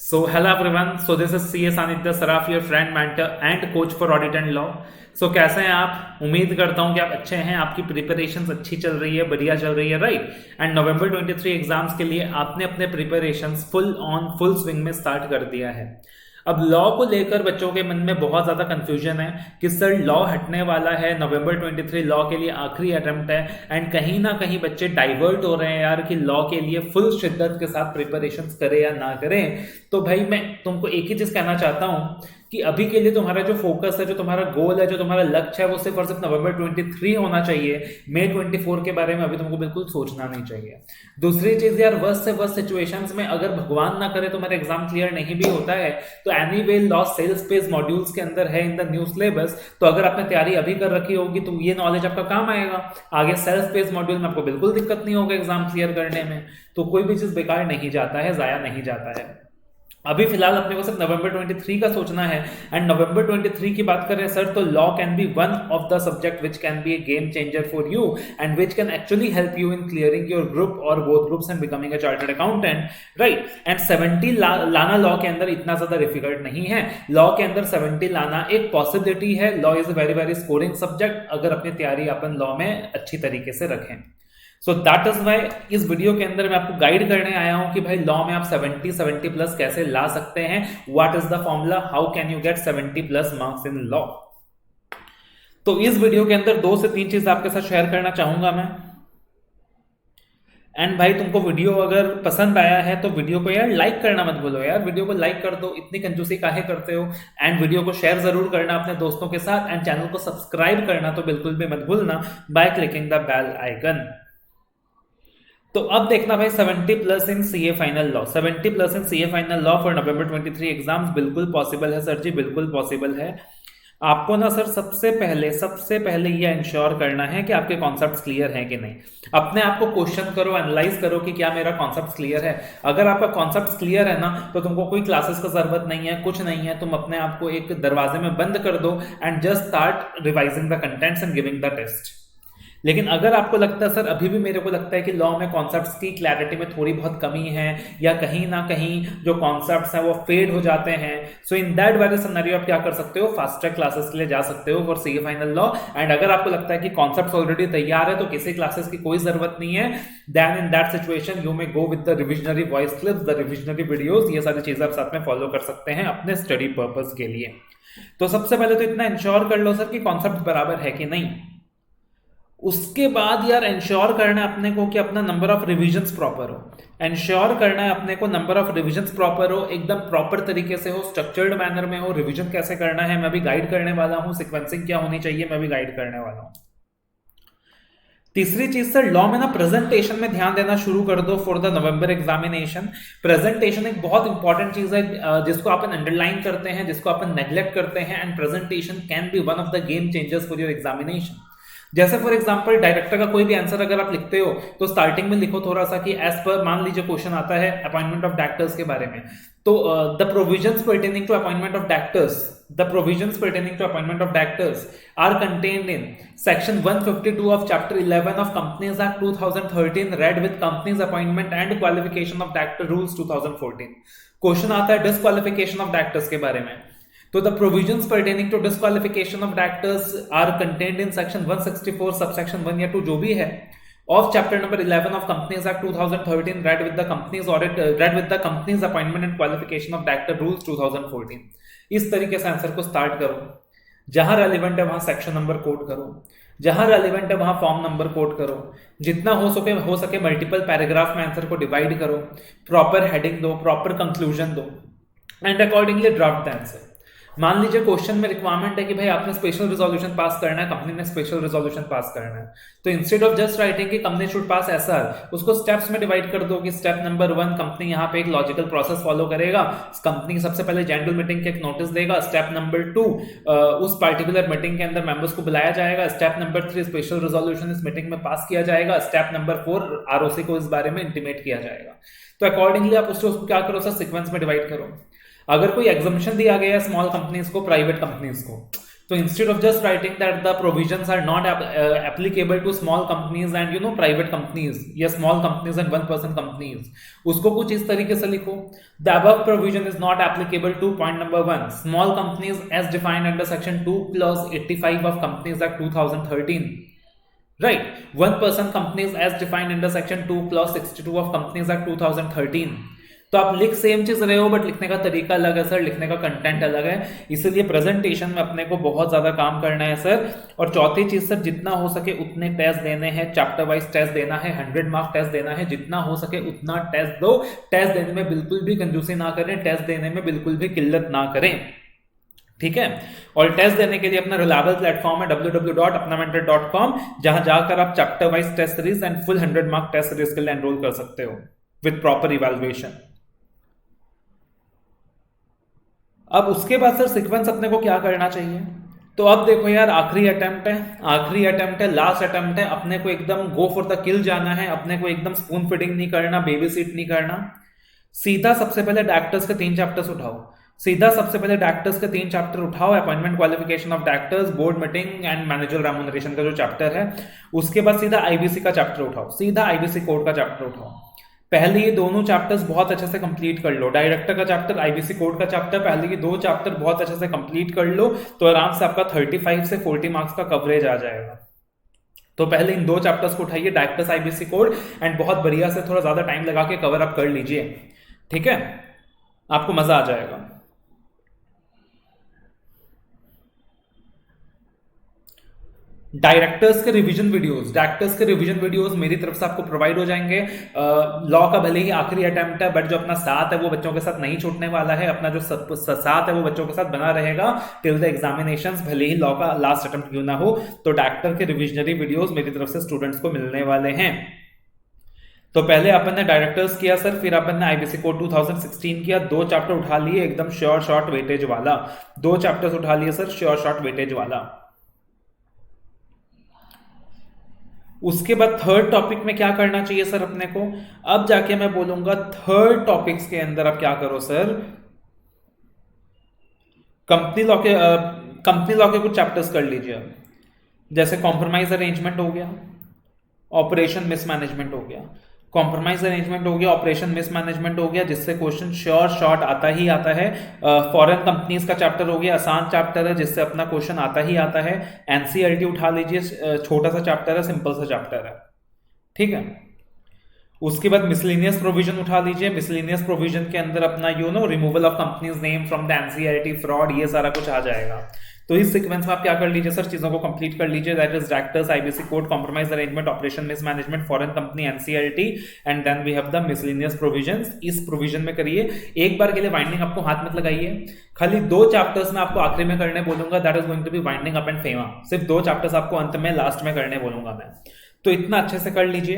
So, hello everyone. So, this is CS Anitya Saraf, your friend, mentor, and coach for audit and law. So, कैसे हैं आप? उम्मीद करता हूं कि आप अच्छे हैं, आपकी प्रिपरेशंस अच्छी चल रही है, बढ़िया चल रही है, राइट? एंड नवंबर 23 एग्जाम्स के लिए आपने अपने प्रिपरेशंस फुल स्विंग में स्टार्ट कर दिया है। अब लॉ को लेकर बच्चों के मन में बहुत ज़्यादा कंफ्यूजन है कि सर लॉ हटने वाला है, नवंबर 23 लॉ के लिए आखिरी अटेम्प्ट है, एंड कहीं ना कहीं बच्चे डाइवर्ट हो रहे हैं यार कि लॉ के लिए फुल शिद्दत के साथ प्रिपरेशंस करें या ना करें। तो भाई मैं तुमको एक ही चीज़ कहना चाहता हूँ कि अभी के लिए तुम्हारा जो फोकस है, जो तुम्हारा गोल है, जो तुम्हारा लक्ष्य है, वो सिर्फ और सिर्फ नवंबर 23 होना चाहिए। मई 24 के बारे में अभी तुमको बिल्कुल सोचना नहीं चाहिए। दूसरी चीज यार, वर्स्ट से वर्स्ट सिचुएशंस में अगर भगवान ना करे तुम्हारा एग्जाम क्लियर नहीं भी होता है तो anyway law sales page modules के अंदर है इन द न्यू सिलेबस। तो अगर आपने तैयारी अभी कर रखी होगी तो ये नॉलेज आपका काम आएगा। आगे सेल्फ पेज मॉड्यूल में आपको बिल्कुल दिक्कत नहीं होगा एग्जाम क्लियर करने में। तो कोई भी चीज बेकार नहीं जाता है, जाया नहीं जाता है। अभी फिलहाल अपने को सिर्फ नवंबर 23 का सोचना है। एंड नवंबर 23 की बात करें सर, तो law can be one of the subject which can be a game changer for you and which can actually help you in clearing your group और both groups and becoming a chartered accountant, right? And 70 लाना law के अंदर इतना ज्यादा difficult नहीं है। Law के अंदर 70 लाना एक पॉसिबिलिटी है। Law is a very very scoring subject अगर अपनी तैयारी अपन लॉ में अच्छी तरीके से रखें। सो दैट इज वाई इस वीडियो के अंदर मैं आपको गाइड करने आया हूं कि भाई लॉ में आप 70 प्लस कैसे ला सकते हैं। What is the formula, how can you get 70 plus marks in law. तो इस वीडियो के अंदर 2 से 3 चीज आपके साथ शेयर करना चाहूंगा मैं। एंड भाई तुमको वीडियो अगर पसंद आया है तो वीडियो को यार लाइक करना मत भूलो यार, वीडियो को लाइक कर दो, इतनी कंजूसी काहे करते हो। एंड वीडियो को शेयर जरूर करना अपने दोस्तों के साथ एंड चैनल को सब्सक्राइब करना तो बिल्कुल भी मत भूलना by clicking the bell icon. तो अब देखना भाई 70 plus in CA final law, 70 plus in CA final law for November 23 exams बिल्कुल पॉसिबल है सर जी, बिल्कुल पॉसिबल है। आपको ना सर सबसे पहले ये इंश्योर करना है कि आपके कॉन्सेप्ट्स क्लियर हैं कि नहीं। अपने आप को क्वेश्चन करो, एनालाइज करो कि क्या मेरा कॉन्सेप्ट क्लियर है। अगर आपका कॉन्सेप्ट क्लियर है ना तो तुमको कोई क्लासेस का जरूरत नहीं है, कुछ नहीं है। तुम अपने आप को एक दरवाजे में बंद कर दो and just start revising the contents and giving the test. लेकिन अगर आपको लगता है सर अभी भी मेरे को लगता है कि लॉ में कॉन्सेप्ट्स की क्लैरिटी में थोड़ी बहुत कमी है या कहीं ना कहीं जो कॉन्सेप्ट्स हैं वो फेड हो जाते हैं, सो इन दैट वेरी सिनेरियो आप क्या कर सकते हो, फास्ट ट्रैक क्लासेस के लिए जा सकते हो for CA final law. And अगर आपको लगता है कि कॉन्सेप्ट्स ऑलरेडी तैयार है तो किसी क्लासेस की कोई जरूरत नहीं है, then in that situation you may go with the revisionary voice clips, the revisionary videos. ये सारी चीजें आप साथ में फॉलो कर सकते हैं अपने स्टडी पर्पस के लिए। तो सबसे पहले तो इतना इंश्योर कर लो सर कि कॉन्सेप्ट बराबर है कि नहीं। उसके बाद यार इंश्योर करना है अपने को कि अपना नंबर ऑफ रिविजन्स प्रॉपर हो। इंश्योर करना है अपने को नंबर ऑफ रिविजन्स प्रॉपर हो, एकदम प्रॉपर तरीके से हो, स्ट्रक्चर्ड मैनर में हो। रिवीजन कैसे करना है मैं भी गाइड करने वाला हूं, सिक्वेंसिंग क्या होनी चाहिए मैं भी गाइड करने वाला हूं। तीसरी चीज सर, लॉ में ना प्रेजेंटेशन में ध्यान देना शुरू कर दो for the November examination. Presentation एक बहुत इंपॉर्टेंट चीज है जिसको अपन अंडरलाइन करते हैं, जिसको अपन नेग्लेक्ट करते हैं। And presentation can be one of the game changers for your examination. जैसे फॉर एग्जांपल डायरेक्टर का कोई भी आंसर अगर आप लिखते हो तो स्टार्टिंग में लिखो थोड़ा सा कि एज पर, मान लीजिए क्वेश्चन आता है अपॉइंटमेंट ऑफ डायरेक्टर्स के बारे में, तो the provisions pertaining to appointment of directors, the provisions pertaining to appointment of directors are contained in section 152 of chapter 11 of Companies Act 2013 read with companies appointment and qualification of director rules 2014। Question आता है disqualification of directors के बारे में, तो the provisions pertaining to disqualification of directors are contained in section 164 subsection 1 या 2 जो भी है of chapter number 11 of Companies Act 2013 read with the companies audit read with the companies appointment and qualification of director rules 2014। इस तरीके से answer को start करो। जहां रेलिवेंट है वहां सेक्शन नंबर कोट करो, जहां रेलिवेंट है वहां फॉर्म नंबर कोट करो। जितना हो सके मल्टीपल पैराग्राफ में आंसर को डिवाइड करो, प्रॉपर हेडिंग दो, प्रॉपर कंक्लूजन दो and accordingly draft the answer. मान लीजिए क्वेश्चन में रिक्वायरमेंट है कि भाई आपने स्पेशल रिजोल्यूशन पास करना है, कंपनी ने स्पेशल रिजोल्यूशन पास करना है, तो इंस्टेड ऑफ जस्ट राइटिंग कि कंपनी शुड पास एसआर, उसको स्टेप्स में डिवाइड कर दो कि स्टेप नंबर 1 कंपनी यहाँ पे एक लॉजिकल प्रोसेस फॉलो करेगा। कंपनी सबसे पहले जनरल मीटिंग के एक नोटिस देगा। स्टेप नंबर 2 उस पर्टिकुलर मीटिंग के अंदर मेंबर्स को बुलाया जाएगा। स्टेप नंबर 3 स्पेशल रिजोल्यूशन इस मीटिंग में पास किया जाएगा। स्टेप नंबर 4 आरओसी को इस बारे में इंटीमेट किया जाएगा। तो अकॉर्डिंगली आप उसको क्या करो सर, सीक्वेंस में डिवाइड करो। अगर कोई एग्जामिशन दिया गया है स्मॉल कंपनीज को, प्राइवेट कंपनीज को, So instead of just writing that the provisions are not applicable to small companies and private companies या small companies and one person companies, उसको कुछ इस तरीके से लिखो. The above provision is not applicable to point number 1 small companies as defined under section 2 clause 85 of Companies Act 2013. Right, one person companies as defined under section 2 clause 62 of Companies Act 2013. तो आप लिख same चीज रहे हो but लिखने का तरीका अलग है सर, लिखने का कंटेंट अलग है, इसलिए प्रेजेंटेशन में अपने को बहुत ज्यादा काम करना है सर. और चौथी चीज सर, जितना हो सके उतने टेस्ट देने हैं, चैप्टर वाइज टेस्ट देना है, 100 मार्क टेस्ट देना है, जितना हो सके उतना टेस्ट दो. टेस्ट देने में बिल्कुल भी कंजूसी ना करें, टेस्ट देने में बिल्कुल भी किल्लत ना करें, ठीक है. और टेस्ट देने के लिए अपना रिलायबल प्लेटफॉर्म है www.apnamentor.com, जहां जाकर आप chapter wise test series and full 100 mark test series के लिए एनरोल कर सकते हो विद प्रॉपर इवैल्यूएशन. अब उसके बाद सर सीक्वेंस अपने को क्या करना चाहिए. तो अब देखो यार, आखिरी अटेम्प्ट है, लास्ट अटेम्प्ट है, अपने को एकदम गो फॉर द किल जाना है, अपने को एकदम स्पून फीडिंग नहीं करना, बेबी सीट नहीं करना. सीधा सबसे पहले डायरेक्टर्स के 3 चैप्टर्स उठाओ. Appointment qualification of directors, board meeting and manager remuneration का जो चैप्टर है. उसके बाद सीधा आईबीसी का चैप्टर उठाओ, सीधा आईबीसी कोड का चैप्टर उठाओ. पहले ये दोनों चैप्टर्स बहुत अच्छे से कंप्लीट कर लो, डायरेक्टर का चैप्टर, आईबीसी कोड का चैप्टर, पहले ये 2 चैप्टर बहुत अच्छे से कंप्लीट कर लो, तो आराम से आपका 35 से 40 मार्क्स का कवरेज आ जाएगा. तो पहले इन 2 चैप्टर्स को उठाइए, डायरेक्टर्स, आईबीसी कोड, एंड बहुत बढ़िया से थोड़ा ज्यादा टाइम लगा के कवर अप कर लीजिए, ठीक है, आपको मजा आ जाएगा. डायरेक्टर्स के रिवीजन वीडियोस मेरी तरफ से आपको प्रोवाइड हो जाएंगे. लॉ का भले ही आखिरी अटेम्प्ट है, बट जो अपना साथ है वो बच्चों के साथ नहीं छूटने वाला है, अपना जो साथ है वो बच्चों के साथ बना रहेगा टिल द एग्जामिनेशंस, भले ही लॉ का लास्ट अटेम्प्ट क्यों ना हो. तो डायरेक्टर के रिविजनरी वीडियोस मेरी तरफ से स्टूडेंट्स को मिलने वाले हैं. तो पहले अपन ने डायरेक्टर्स किया सर, फिर अपन ने आईबीसी कोड 2016 किया, 2 चैप्टर उठा लिए एकदम श्योर शॉर्ट वेटेज वाला, 2 चैप्टर्स उठा लिए सर श्योर शॉर्ट वेटेज वाला. उसके बाद थर्ड टॉपिक में क्या करना चाहिए सर अपने को. अब जाके मैं बोलूंगा थर्ड टॉपिक्स के अंदर आप क्या करो सर, कंपनी लॉ के कुछ चैप्टर्स कर लीजिए. जैसे कॉम्प्रोमाइज अरेंजमेंट हो गया, ऑपरेशन मिसमैनेजमेंट हो गया, ऑपरेशन मिसमैनेजमेंट हो गया, जिससे क्वेश्चन श्योर शॉर्ट आता ही आता है. फॉरेन कंपनीज का चैप्टर हो गया, आसान चैप्टर है जिससे अपना क्वेश्चन आता ही आता है. एनसीईआरटी उठा लीजिए, छोटा सा चैप्टर है, सिंपल सा चैप्टर है, ठीक है. उसके बाद मिसलेनियस प्रोविजन उठा लीजिए. मिसलेनियस प्रोविजन के अंदर अपना removal of companies name from the NCERT, fraud, ये सारा कुछ आ जाएगा. तो इस सीक्वेंस में आप क्या कर लीजिए सर, चीजों को कंप्लीट कर लीजिए. That is directors, IBC code, compromise arrangement, operation mismanagement, foreign company, NCERT, and then we have the miscellaneous provisions. इस प्रोविजन में करिए. एक बार के लिए वाइंडिंग आपको हाथ मत लगाइए, खाली 2 चैप्टर्स में आपको आखिरी में करने बोलूंगा. That is going to be winding up and FEMA. सिर्फ 2 चैप्टर्स आपको अंत में लास्ट में करने बोलूंगा मैं. तो इतना अच्छे से कर लीजिए.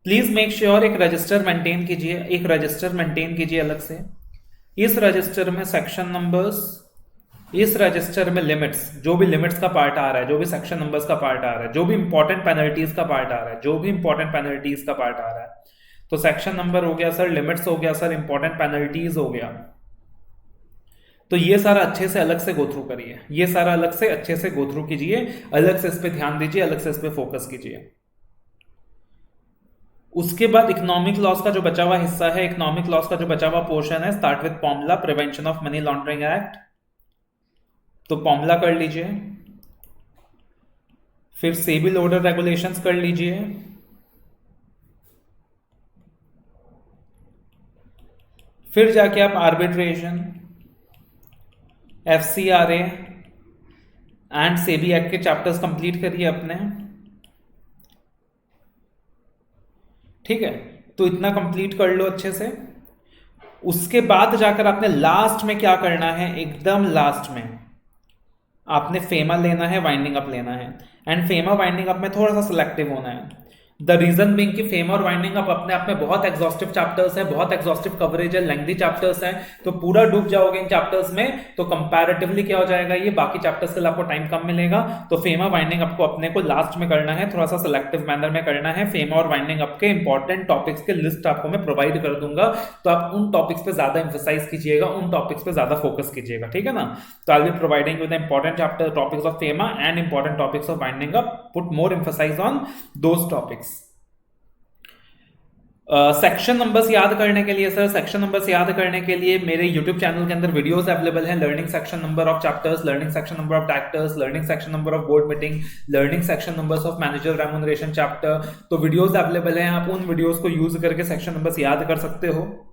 प्लीज मेक श्योर एक रजिस्टर मेंटेन कीजिए अलग से. इस रजिस्टर में सेक्शन नंबर्स, इस रजिस्टर में लिमिट्स, जो भी लिमिट्स का पार्ट आ रहा है, जो भी सेक्शन नंबर्स का पार्ट आ रहा है, जो भी इंपॉर्टेंट पेनल्टीज का पार्ट आ रहा है, तो सेक्शन नंबर हो गया सर, लिमिट्स हो गया सर, इंपॉर्टेंट पेनल्टीज हो गया. तो ये सारा अच्छे से अलग से गो थ्रू करिए, ये सारा अलग से अच्छे से गो थ्रू कीजिए, अलग से इस पे ध्यान दीजिए, अलग से इस पे फोकस कीजिए. उसके बाद इकोनॉमिक लॉस का जो बचा हुआ हिस्सा है, इकोनॉमिक लॉस का जो बचा हुआ पोर्शन है, start with PMLA, prevention of money laundering act. तो पॉमला कर लीजिए, फिर सेबी ऑर्डर रेगुलेशंस कर लीजिए, फिर जाके आप arbitration, FCRA and SEBI act के चैप्टर्स कंप्लीट करिए अपने, ठीक है. तो इतना कंप्लीट कर लो अच्छे से. उसके बाद जाकर आपने लास्ट में क्या करना है, एकदम लास्ट में आपने फेमा लेना है, वाइंडिंग अप लेना है. एंड फेमा वाइंडिंग अप में थोड़ा सा सिलेक्टिव होना है. द रीजन बिंग कि फेम और वाइंडिंग अप अपने आप में बहुत एग्जॉस्टिव चैप्टर्स है, बहुत एग्जॉस्टिव कवरेज है, लेंथी चैप्टर्स हैं, तो पूरा डूब जाओगे इन चैप्टर्स में तो कंपैरेटिवली क्या हो जाएगा, ये बाकी चैप्टर्स के लिए आपको टाइम कम मिलेगा। तो फेम और वाइंडिंग अप को अपने को लास्ट में करना है, थोड़ा सा सिलेक्टिव मैनर में करना है। फेम और वाइंडिंग अप के इंपॉर्टेंट टॉपिक्स के लिस्ट आपको मैं प्रोवाइड कर दूंगा, तो आप उन टॉपिक्स पे ज्यादा एम्फेसाइज कीजिएगा, उन टॉपिक्स पे ज्यादा फोकस कीजिएगा, ठीक है ना। तो I will providing with important chapter topics of FEMA and important topics of winding up, put more emphasise on those topics. Section numbers याद करने के लिए सर, सेक्शन नंबर्स याद करने के लिए मेरे यूट्यूब चैनल के अंदर वीडियोस अवेलेबल हैं। Learning section number of chapters, learning section number of tractors, learning section number of board meeting, learning section numbers of manager remuneration chapter, तो वीडियोस अवेलेबल हैं। आप उन वीडियोस को यूज करके section numbers याद कर सकते हो।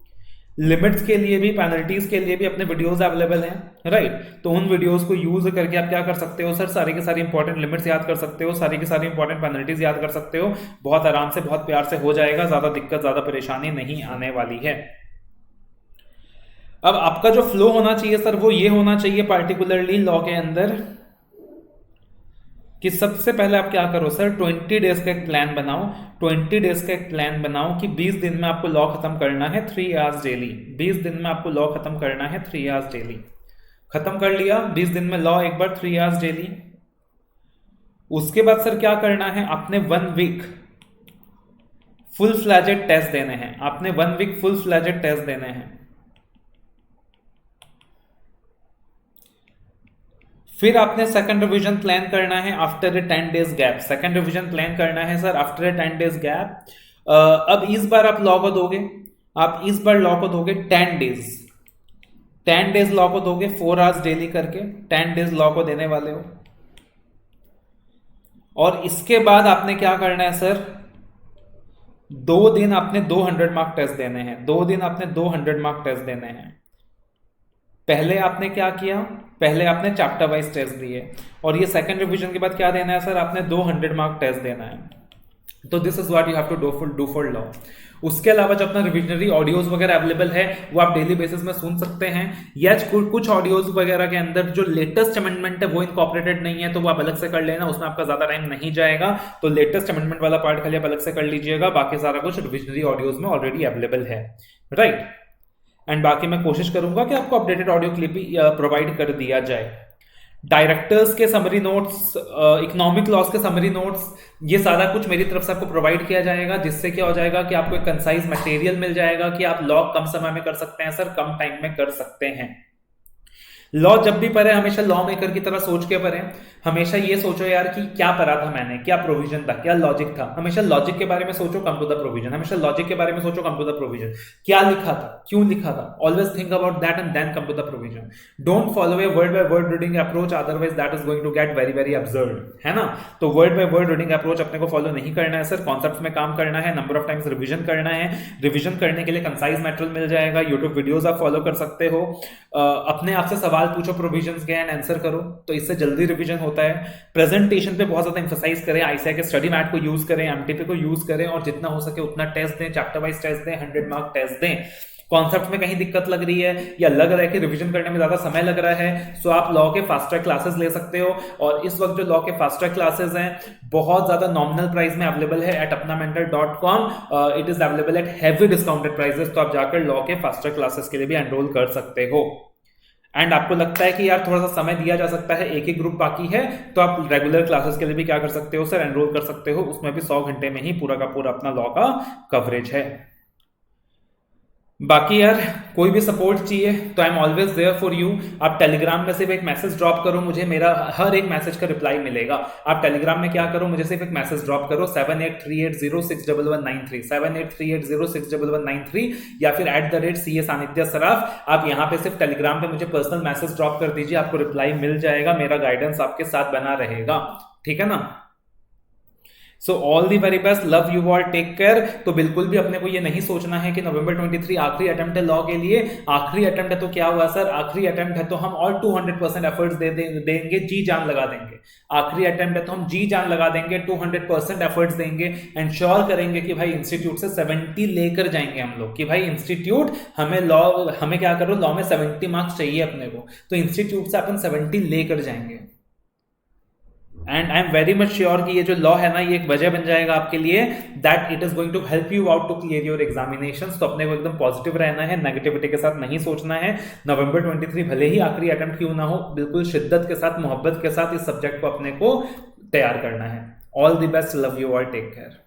लिमिट्स के लिए भी, पेनल्टीज के लिए भी अपने वीडियोस अवेलेबल हैं, राइट। तो उन वीडियोस को यूज करके आप क्या कर सकते हो सर, सारी की सारी इंपॉर्टेंट लिमिट्स याद कर सकते हो, सारी की सारी इंपॉर्टेंट पेनल्टीज याद कर सकते हो। बहुत आराम से, बहुत प्यार से हो जाएगा, ज्यादा दिक्कत, ज्यादा परेशानी नहीं आने वाली है। अब आपका जो फ्लो होना चाहिए सर, वो ये होना चाहिए पार्टिकुलरली लॉ के अंदर कि सबसे पहले आप क्या करो सर, 20 डेज का एक प्लान बनाओ। 20 डेज का एक प्लान बनाओ कि 20 दिन में आपको लॉ खत्म करना है 3 आवर्स डेली। 20 दिन में आपको लॉ खत्म करना है 3 आवर्स डेली। खत्म कर लिया 20 दिन में लॉ एक बार 3 आवर्स डेली। उसके बाद सर क्या करना है, आपने 1 वीक फुल फ्लैजेड टेस्ट देने हैं। आपने 1 वीक फुल फ्लैजेड टेस्ट देने हैं। फिर आपने सेकंड रिवीजन प्लान करना है after a 10 days gap. Second revision plan करना है sir after a 10 days gap. अब इस बार आप लॉ को दोगे, आप इस बार लॉ को दोगे 10 डेज। 10 डेज लॉ को दोगे 4 आवर्स डेली करके, 10 डेज लॉ को देने वाले हो। और इसके बाद आपने क्या करना है सर, 2 दिन आपने 200 मार्क टेस्ट देने हैं। 2 दिन आपने 200 मार्क टेस्ट देने हैं। पहले आपने क्या किया, पहले आपने चैप्टर वाइज टेस्ट दिए, और ये सेकंड रिवीजन के बाद क्या देना है सर, आपने 200 मार्क टेस्ट देना है। तो this is what you have to do for law. उसके अलावा जो अपना रिविजनरी ऑडियोज वगैरह अवेलेबल है वो आप डेली बेसिस में सुन सकते हैं, या कुछ ऑडियोज वगैरह के अंदर जो लेटेस्ट अमेंडमेंट है वो इनकॉर्पोरेटेड नहीं है, तो वो आप अलग से कर लेना, उसमें आपका ज्यादा टाइम नहीं जाएगा। तो लेटेस्ट अमेंडमेंट वाला पार्ट खाली आप अलग से कर लीजिएगा, बाकी सारा कुछ रिविजनरी ऑडियोज में ऑलरेडी अवेलेबल है, राइट। एंड बाकी मैं कोशिश करूंगा कि आपको अपडेटेड ऑडियो क्लिप भी प्रोवाइड कर दिया जाए। डायरेक्टर्स के समरी नोट्स, इकोनॉमिक लॉस के समरी नोट्स, ये सारा कुछ मेरी तरफ से आपको प्रोवाइड किया जाएगा, जिससे क्या हो जाएगा कि आपको एक कंसाइज मटेरियल मिल जाएगा कि आप लॉ कम समय में कर सकते हैं सर, कम टाइम में कर सकते हैं। लॉ जब भी पढ़े हमेशा लॉ मेकर की तरह सोच के पढ़े। हमेशा ये सोचो यार कि क्या पढ़ा था मैंने, क्या प्रोविजन था, क्या लॉजिक था। हमेशा लॉजिक के बारे में सोचो, कम टू द प्रोविजन। हमेशा लॉजिक के बारे में सोचो, कम टू द प्रोविजन। क्या लिखा था, क्यों लिखा था, always think about that and then come to the provision. Don't follow a word by word reading approach, otherwise that is going to get very very absurd, है ना। तो word by word reading approach अपने को follow नहीं करना है sir, concepts में काम करना है, नंबर ऑफ टाइम्स रिविजन करना है। रिविजन करने के लिए कंसाइज मटेरियल मिल जाएगा, यूट्यूब वीडियोस आप फॉलो कर सकते हो। अपने आप से सवाल पूछो प्रोविजंस के एंड आंसर करो, तो इससे जल्दी रिवीजन होता है। प्रेजेंटेशन पे बहुत ज्यादा एम्फसाइज करें, आईसीआई के स्टडी मैट को यूज करें, एमटीपी को यूज करें, और जितना हो सके उतना टेस्ट दें, चैप्टर वाइज टेस्ट दें, 100 मार्क टेस्ट दें। कॉन्सेप्ट में कहीं दिक्कत लग रही है या लग रहा है कि रिवीजन करने में ज्यादा समय लग रहा है, सो आप लॉ के फास्ट ट्रैक क्लासेस ले सकते हो। और इस वक्त जो लॉ के फास्ट ट्रैक क्लासेस हैं बहुत ज्यादा नॉमिनल प्राइस में अवेलेबल है at apnamentor.com। It is available at heavy discounted prices, तो आप जाकर लॉ के फास्ट ट्रैक क्लासेस के लिए भी एनरोल कर सकते हो। एंड आपको लगता है कि यार थोड़ा सा समय दिया जा सकता है, एक ही ग्रुप बाकी है, तो आप रेगुलर क्लासेस के लिए भी क्या कर सकते हो सर, एनरोल कर सकते हो। उसमें भी 100 घंटे में ही पूरा का पूरा अपना लॉ का कवरेज है। बाकी यार कोई भी सपोर्ट चाहिए तो I am always there for you. आप टेलीग्राम में सिर्फ एक मैसेज ड्रॉप करो, मुझे मेरा हर एक मैसेज का रिप्लाई मिलेगा। आप टेलीग्राम में क्या करो, मुझे सिर्फ एक मैसेज ड्रॉप करो 7838061193 7838061193, या फिर @CA सानिध्य सराफ। आप यहाँ पे सिर्फ टेलीग्राम पे मुझे पर्सनल मैसेज ड्रॉप कर दीजिए, आपको रिप्लाई मिल जाएगा, मेरा गाइडेंस आपके साथ बना रहेगा, ठीक है ना। So all the very best, love you all, take care. तो बिल्कुल भी अपने को ये नहीं सोचना है कि नवंबर 23 आखिरी अटेम्प्ट है लॉ के लिए। आखिरी अटेम्प्ट है तो क्या हुआ सर, आखिरी अटेम्प्ट है तो हम और 200% एफर्ट्स देंगे, जी जान लगा देंगे। आखिरी अटेम्प्ट है तो हम जी जान लगा देंगे, 200% एफर्ट्स देंगे, इंश्योर करेंगे कि भाई इंस्टीट्यूट से 70 लेकर जाएंगे हम लोग, कि भाई इंस्टीट्यूट हमें क्या करो, लॉ में 70 मार्क्स चाहिए अपने को, तो इंस्टीट्यूट से अपन 70 लेकर जाएंगे। And I am very much sure कि ये जो लॉ है ना, ये एक वजह बन जाएगा आपके लिए that it is going to help you out to clear your examinations. तो अपने को एकदम पॉजिटिव रहना है, नेगेटिविटी के साथ नहीं सोचना है। नवंबर 23 भले ही आखिरी अटेम्प्ट क्यों ना हो, बिल्कुल शिद्दत के साथ, मोहब्बत के साथ इस सब्जेक्ट को अपने को तैयार करना है। All the best, love you all, take care.